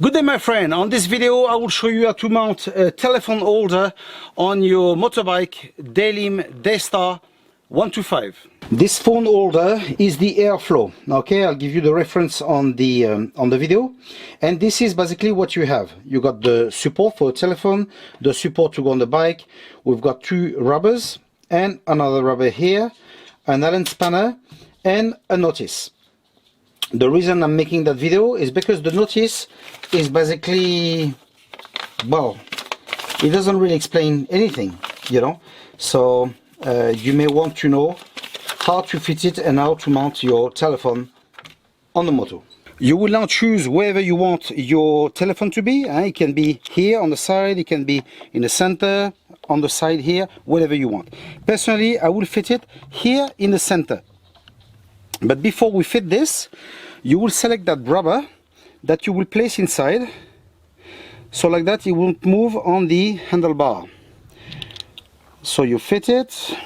Good day my friend, on this video I will show you how to mount a telephone holder on your motorbike Daelim Daystar 125. This phone holder is the airflow. Okay, I'll give you the reference on the video, and this is basically what you have. You got the support for a telephone, the support to go on the bike. We've got two rubbers and another rubber here, an Allen spanner and a notice. The reason I'm making that video is because the notice is basically, well, it doesn't really explain anything, you know. So you may want to know how to fit it and how to mount your telephone on the moto. You will now choose wherever you want your telephone to be. It can be here on the side, it can be in the center, on the side here, whatever you want. Personally, I will fit it here in the center. But before we fit this, you will select that rubber that you will place inside, so like that it won't move on the handlebar. So you fit it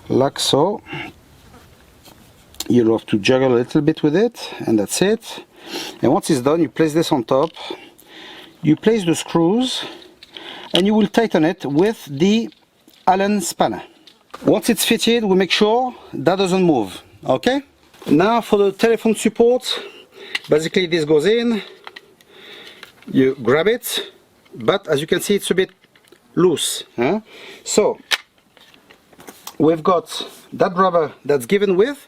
like so. You'll have to juggle a little bit with it, and that's it. And once it's done, you place this on top, you place the screws, and you will tighten it with the Allen spanner. Once it's fitted, we make sure that doesn't move. Okay? Now for the telephone support, basically this goes in, you grab it, but as you can see it's a bit loose. So we've got that rubber that's given with,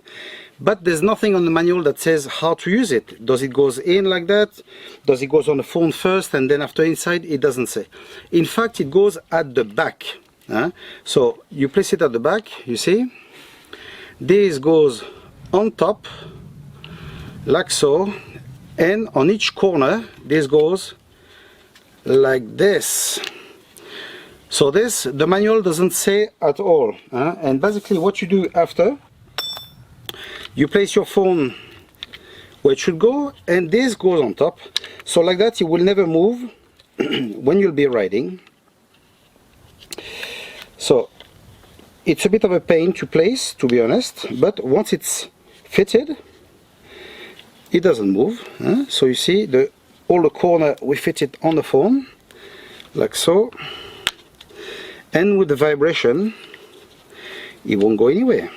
but there's nothing on the manual that says how to use it. Does it goes in like that? Does it goes on the phone first and then after inside? It doesn't say. In fact, it goes at the back. So you place it at the back, you see. This goes on top like so, and on each corner this goes like this. So this, the manual doesn't say at all. And basically what you do after, you place your phone where it should go, and this goes on top, so like that it will never move when you'll be riding. So it's a bit of a pain to place, to be honest, but once it's fitted, it doesn't move. So you see, all the corner we fit it on the phone, like so, and with the vibration, it won't go anywhere.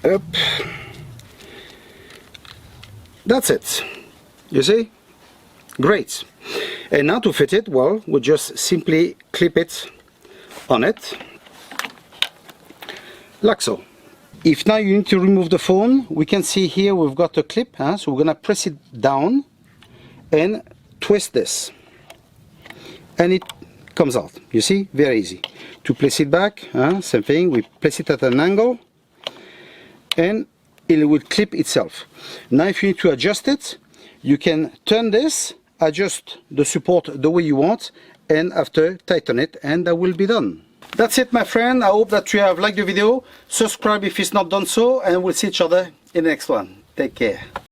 Up. That's it. You see? Great. And now to fit it, well, we just simply clip it on it, like so. If now you need to remove the phone, we can see here we've got a clip, so we're gonna press it down and twist this, and it comes out. You see, very easy. To place it back, same thing, we place it at an angle and it will clip itself. Now if you need to adjust it, you can turn this, adjust the support the way you want, and after tighten it, and that will be done. That's it my friend. I hope that you have liked the video. Subscribe if it's not done so, and we'll see each other in the next one. Take care.